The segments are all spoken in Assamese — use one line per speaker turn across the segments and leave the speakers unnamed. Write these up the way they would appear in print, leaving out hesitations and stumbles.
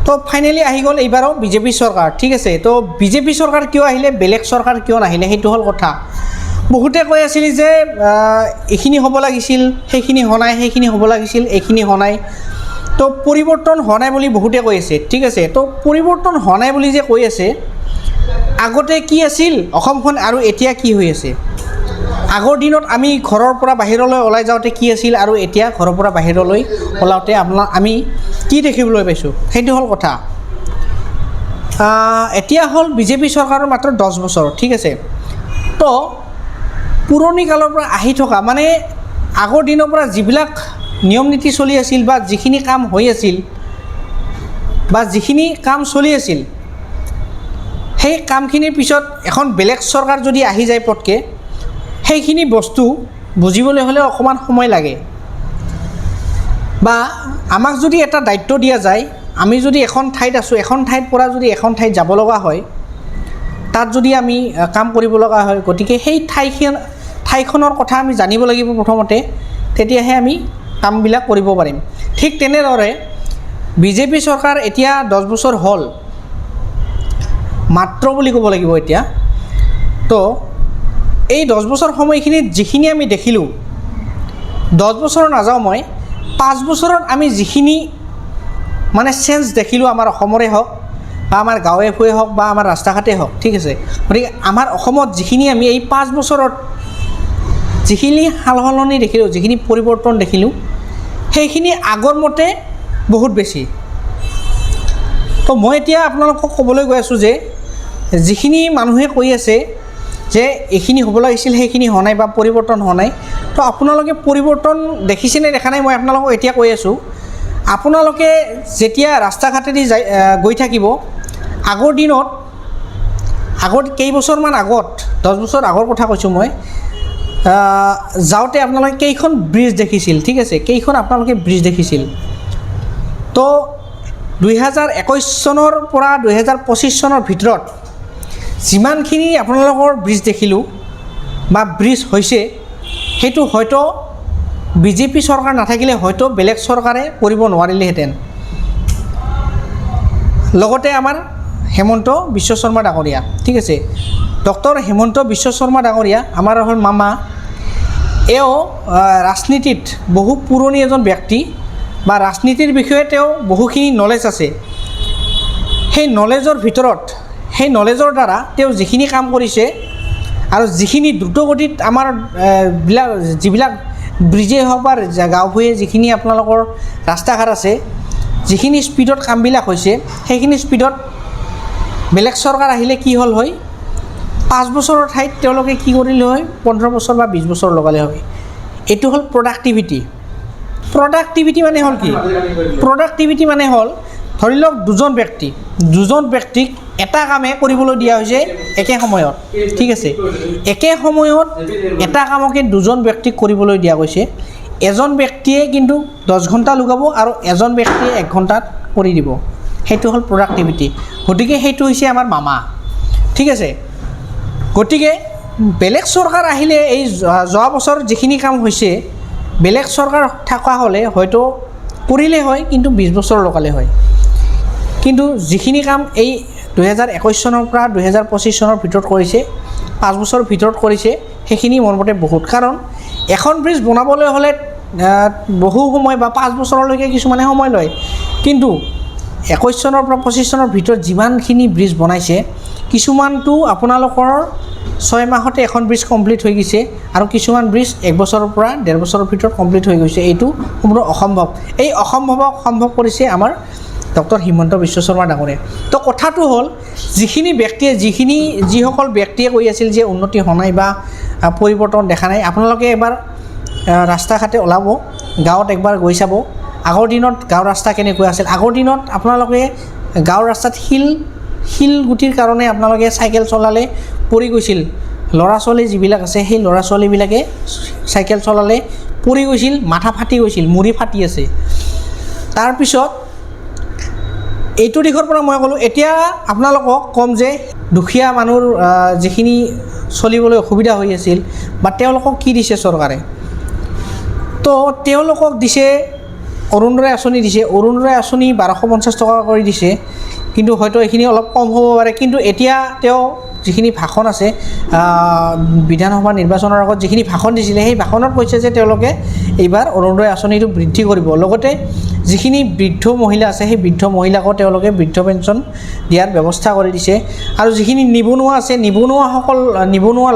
তো ফাইনেলি আহি গ'ল এইবাৰো বিজেপি চৰকাৰ, ঠিক আছে। তো বিজেপি চৰকাৰ কিয় আহিলে, বেলেগ চৰকাৰ কিয় নাহিলে, সেইটো হ'ল কথা। বহুতে কৈ আছিল যে এইখিনি হ'ব লাগিছিল, সেইখিনি হোৱা নাই, সেইখিনি হ'ব লাগিছিল, এইখিনি হোৱা নাই। তো পৰিৱৰ্তন হোৱা নাই বুলি বহুতে কৈ আছে, ঠিক আছে। তো পৰিৱৰ্তন হোৱা নাই বুলি যে কৈ আছে, আগতে কি আছিল অসমখন আৰু এতিয়া কি হৈ আছে? আগৰ দিনত আমি ঘৰৰ পৰা বাহিৰলৈ ওলাই যাওঁতে কি আছিল আৰু এতিয়া ঘৰৰ পৰা বাহিৰলৈ ওলাওঁতে আমি কি দেখিবলৈ পাইছোঁ, সেইটো হ'ল কথা। এতিয়া হ'ল বিজেপি চৰকাৰৰ মাত্ৰ 10 বছৰ, ঠিক আছে। তো পুৰণি কালৰ পৰা আহি থকা, মানে আগৰ দিনৰ পৰা যিবিলাক নিয়ম নীতি চলি আছিল বা যিখিনি কাম হৈ আছিল বা যিখিনি কাম চলি আছিল, সেই কামখিনিৰ পিছত এখন বেলেগ চৰকাৰ যদি আহি যায় পটকৈ, সেইখিনি বস্তু বুজিবলৈ হ'লে অকণমান সময় লাগে। বা আমাক যদি এটা দায়িত্ব দিয়া যায়, আমি যদি এখন ঠাইত আছোঁ, এখন ঠাইৰ পৰা যদি এখন ঠাইত যাব লগা হয়, তাত যদি আমি কাম কৰিব লগা হয়, গতিকে সেই ঠাইখনৰ কথা আমি জানিব লাগিব প্ৰথমতে, তেতিয়াহে আমি কামবিলাক কৰিব পাৰিম। ঠিক তেনেদৰে বিজেপি চৰকাৰ এতিয়া 10 বছৰ হ'ল, মাত্ৰ বুলি ক'ব লাগিব এতিয়া। তো এই 10 বছৰ সময়খিনিত যিখিনি আমি দেখিলোঁ, 10 বছৰ নাযাওঁ মই, 5 বছৰত আমি যিখিনি মানে চেঞ্জ দেখিলোঁ, আমাৰ অসমৰে হওক বা আমাৰ গাঁৱে ভূঞে হওক বা আমাৰ ৰাস্তা ঘাটেই হওক, ঠিক আছে। গতিকে আমাৰ অসমত যিখিনি আমি এই 5 বছৰত যিখিনি সাল সলনি দেখিলোঁ, যিখিনি পৰিৱৰ্তন দেখিলোঁ, সেইখিনি আগৰ মতে বহুত বেছি। তো মই এতিয়া আপোনালোকক ক'বলৈ গৈ আছোঁ যে যিখিনি মানুহে কৈ আছে যে এইখিনি হ'ব লাগিছিল, সেইখিনি হোৱা নাই বা পৰিৱৰ্তন হোৱা নাই, তো আপোনালোকে পৰিৱৰ্তন দেখিছেনে দেখা নাই, মই আপোনালোকক এতিয়া কৈ আছোঁ। আপোনালোকে যেতিয়া ৰাস্তা ঘাটেদি গৈ থাকিব, আগৰ দিনত, কেইবছৰমান আগত, 10 বছৰ আগৰ কথা কৈছোঁ মই, যাওঁতে আপোনালোকে কেইখন ব্ৰিজ দেখিছিল, ঠিক আছে, কেইখন আপোনালোকে ব্ৰিজ দেখিছিল। তো 2021 চনৰ পৰা 2025 চনৰ ভিতৰত যিমানখিনি আপোনালোকৰ ব্ৰিজ দেখিলোঁ বা ব্ৰিজ হৈছে, সেইটো হয়তো বিজেপি চৰকাৰ নাথাকিলে হয়তো বেলেগ চৰকাৰে কৰিব নোৱাৰিলেহেঁতেন। লগতে আমাৰ হেমন্ত বিশ্ব শৰ্মা ডাঙৰীয়া, ঠিক আছে, ডক্টৰ হেমন্ত বিশ্ব শৰ্মা ডাঙৰীয়া আমাৰ হ'ল মামা। এওঁ ৰাজনীতিত বহু পুৰণি এজন ব্যক্তি বা ৰাজনীতিৰ বিষয়ে তেওঁ বহুখিনি নলেজ আছে। সেই নলেজৰ ভিতৰত, সেই নলেজৰ দ্বাৰা তেওঁ যিখিনি কাম কৰিছে আৰু যিখিনি দ্ৰুতগতিত আমাৰ যিবিলাক ব্ৰিজেই হওক বা গাঁও ভূঞে যিখিনি আপোনালোকৰ ৰাস্তা ঘাট আছে, যিখিনি স্পীডত কামবিলাক হৈছে, সেইখিনি স্পীডত বেলেগ চৰকাৰ আহিলে কি হ'ল হয়, 5 বছৰৰ ঠাইত তেওঁলোকে কি কৰিলে হয়, 15 বছৰ বা 20 বছৰ লগালে হয়। এইটো হ'ল প্ৰডাক্টিভিটি। প্ৰডাক্টিভিটি মানে হ'ল কি? প্ৰডাক্টিভিটি মানে হ'ল, ধৰি লওক দুজন ব্যক্তিক এটা কামে কৰিবলৈ দিয়া হৈছে একে সময়ত, ঠিক আছে। একে সময়ত এটা কামকে দুজন ব্যক্তিক কৰিবলৈ দিয়া গৈছে। এজন ব্যক্তিয়ে কিন্তু 10 ঘণ্টা লগাব আৰু এজন ব্যক্তিয়ে 1 ঘণ্টাত কৰি দিব। সেইটো হ'ল প্ৰডাক্টিভিটি। গতিকে সেইটো হৈছে আমাৰ মামা, ঠিক আছে। গতিকে বেলেগ চৰকাৰ আহিলে, এই যোৱা বছৰ যিখিনি কাম হৈছে, বেলেগ চৰকাৰ থকা হ'লে হয়তো কৰিলে হয়, কিন্তু 20 বছৰ লগালে হয়। কিন্তু যিখিনি কাম এই 2021 চনৰ পৰা 2025 চনৰ ভিতৰত কৰিছে, 5 বছৰৰ ভিতৰত কৰিছে, সেইখিনি মোৰ মতে বহুত। কাৰণ এখন ব্ৰিজ বনাবলৈ হ'লে বহু সময় বা 5 বছৰলৈকে কিছুমানে সময় লয়, কিন্তু 21 চনৰ পৰা 25 চনৰ ভিতৰত যিমানখিনি ব্ৰিজ বনাইছে, কিছুমানটো আপোনালোকৰ 6 মাহতে এখন ব্ৰিজ কমপ্লিট হৈ গৈছে আৰু কিছুমান ব্ৰিজ 1 বছৰৰ পৰা 1.5 বছৰৰ ভিতৰত কমপ্লিট হৈ গৈছে। এইটো সম্পূৰ্ণ অসম্ভৱ। এই অসম্ভৱক সম্ভৱ কৰিছে আমাৰ ডক্টৰ হিমন্ত বিশ্ব শৰ্মা ডাঙৰীয়াই। তো কথাটো হ'ল, যিসকল ব্যক্তিয়ে কৈ আছিল যে উন্নতি হোৱা নাই বা পৰিৱৰ্তন দেখা নাই, আপোনালোকে এবাৰ ৰাস্তা ঘাটে ওলাব, গাঁৱত একবাৰ গৈ চাব। আগৰ দিনত গাঁৱৰ ৰাস্তা কেনেকুৱা আছিল। আগৰ দিনত আপোনালোকে গাঁৱৰ ৰাস্তাত শিলগুটিৰ কাৰণে আপোনালোকে চাইকেল চলালে পৰি গৈছিল। ল'ৰা ছোৱালী যিবিলাক আছে, সেই ল'ৰা ছোৱালীবিলাকে চাইকেল চলালে পৰি গৈছিল, মাথা ফাটি গৈছিল, মুৰি ফাটি আছে। তাৰপিছত এইটো দিশৰ পৰা মই ক'লোঁ, এতিয়া আপোনালোকক ক'ম যে দুখীয়া মানুহৰ যিখিনি চলিবলৈ অসুবিধা হৈ আছিল বা তেওঁলোকক কি দিছে চৰকাৰে, তো তেওঁলোকক দিছে অৰুণোদয় আঁচনি দিছে, অৰুণোদয় আঁচনি 1250 টকা কৰি দিছে, কিন্তু হয়তো এইখিনি অলপ কম হ'ব পাৰে। কিন্তু এতিয়া তেওঁ যিখিনি ভাষণ আছে বিধানসভা নিৰ্বাচনৰ আগত যিখিনি ভাষণ দিছিলে, সেই ভাষণত কৈছে যে তেওঁলোকে এইবাৰ অৰুণোদয় আঁচনিটো বৃদ্ধি কৰিব। লগতে যিখিনি বৃদ্ধ মহিলা আছে সেই বৃদ্ধ মহিলাকো তেওঁলোকে বৃদ্ধ পেঞ্চন দিয়াৰ ব্যৱস্থা কৰি দিছে। আৰু যিখিনি নিবনুৱা আছে, নিবনুৱা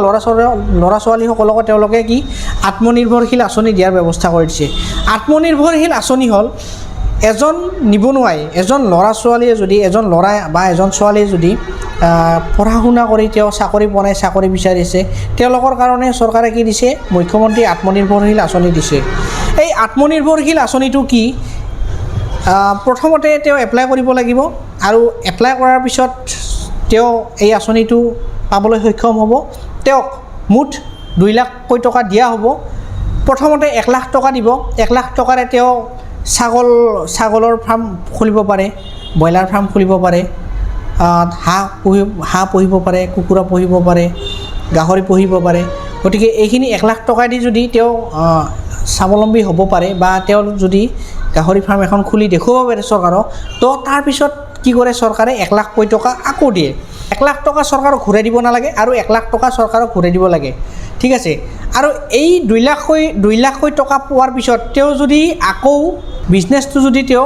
ল'ৰা ছোৱালীসকলকো তেওঁলোকে কি আত্মনিৰ্ভৰশীল আঁচনি দিয়াৰ ব্যৱস্থা কৰি দিছে। আত্মনিৰ্ভৰশীল আঁচনি হ'ল এজন নিবনুৱাই, এজন ল'ৰা ছোৱালীয়ে যদি, এজন ল'ৰাই বা এজন ছোৱালীয়ে যদি পঢ়া শুনা কৰি তেওঁ চাকৰি পোৱা নাই, চাকৰি বিচাৰিছে, তেওঁলোকৰ কাৰণে চৰকাৰে কি দিছে, মুখ্যমন্ত্ৰী আত্মনিৰ্ভৰশীল আঁচনি দিছে। এই আত্মনিৰ্ভৰশীল আঁচনিটো কি, প্ৰথমতে তেওঁ এপ্লাই কৰিব লাগিব, আৰু এপ্লাই কৰাৰ পিছত তেওঁ এই আঁচনিটো পাবলৈ সক্ষম হ'ব। তেওঁক মুঠ 2 লাখকৈ টকা দিয়া হ'ব। প্ৰথমতে 1 লাখ টকা দিব, 1 লাখ টকাৰে তেওঁ ছাগলৰ ফাৰ্ম খুলিব পাৰে, ব্ৰইলাৰ ফাৰ্ম খুলিব পাৰে, হাঁহ পুহিব পাৰে, কুকুৰা পুহিব পাৰে, গাহৰি পুহিব পাৰে। গতিকে এইখিনি 1 লাখ টকা দি যদি তেওঁ স্বাৱলম্বী হ'ব পাৰে, বা তেওঁ যদি গাহৰি ফাৰ্ম এখন খুলি দেখুৱাব পাৰে চৰকাৰক, তো তাৰপিছত কি কৰে চৰকাৰে 1 লাখকৈ টকা আকৌ দিয়ে। 1 লাখ টকা চৰকাৰক ঘূৰাই দিব নালাগে, আৰু 1 লাখ টকা চৰকাৰক ঘূৰাই দিব লাগে, ঠিক আছে। আৰু এই 2 লাখকৈ টকা পোৱাৰ পিছত তেওঁ যদি আকৌ বিজনেছটো যদি তেওঁ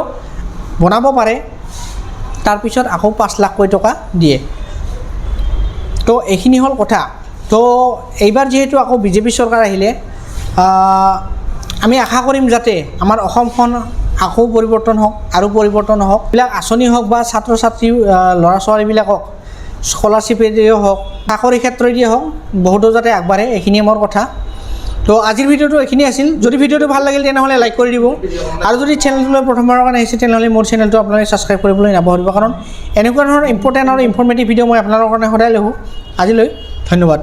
বনাব পাৰে, তাৰপিছত আকৌ 5 লাখকৈ টকা দিয়ে। তো এইখিনি হ'ল কথা। তো এইবাৰ যিহেতু আকৌ বিজেপি চৰকাৰ আহিলে, আমি আশা কৰিম যাতে আমাৰ অসমখন আকৌ পৰিৱৰ্তন হওক, আৰু পৰিৱৰ্তন হওক। এইবিলাক আঁচনি হওক বা ছাত্ৰ ছাত্ৰী ল'ৰা ছোৱালীবিলাকক স্কলাৰশ্বিপেদিয়ে হওক, চাকৰি ক্ষেত্ৰদিয়ে হওক, বহুতো যাতে আগবাঢ়ে, এইখিনিয়ে মোৰ কথা। তো আজিৰ ভিডিঅ'টো এইখিনি আছিল। যদি ভিডিঅ'টো ভাল লাগিল তেনেহ'লে লাইক কৰি দিব, আৰু যদি চেনেলটোলৈ প্ৰথমবাৰৰ কাৰণে আহিছে তেনেহ'লে মোৰ চেনেলটো আপোনালোকে ছাবস্ক্ৰাইব কৰিবলৈ নাপাহৰিব, কাৰণ এনেকুৱা ধৰণৰ ইম্পৰ্টেণ্ট আৰু ইনফৰ্মেটিভ ভিডিঅ' মই আপোনালোকৰ কাৰণে সদায় লৈ আহোঁ। আজিলৈ ধন্যবাদ।